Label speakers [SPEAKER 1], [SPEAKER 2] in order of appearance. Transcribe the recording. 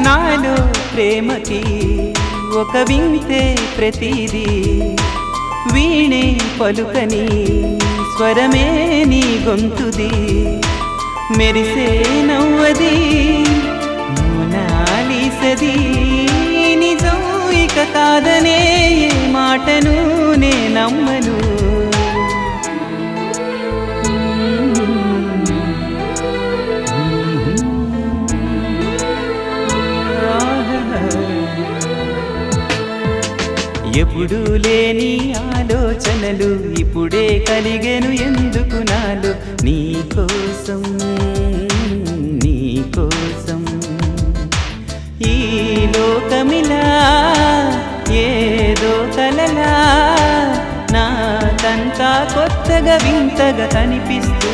[SPEAKER 1] నాలో ప్రేమకి ఒక వింతే ప్రతిదీ వీణే పలుకని స్వరమే నీ గొంతుది మెరిసే నవ్వది మోనాలిసది నిజం ఇక కాదనే మాటను నే నమ్మను ఎప్పుడు లేని ఆలోచనలు ఇప్పుడే కలిగెను ఎందుకు నాలో నీకోసం నీకోసం ఈ లోకమిలా ఏదో కలలా నాకంతా కొత్తగా వింతగా కనిపిస్తూ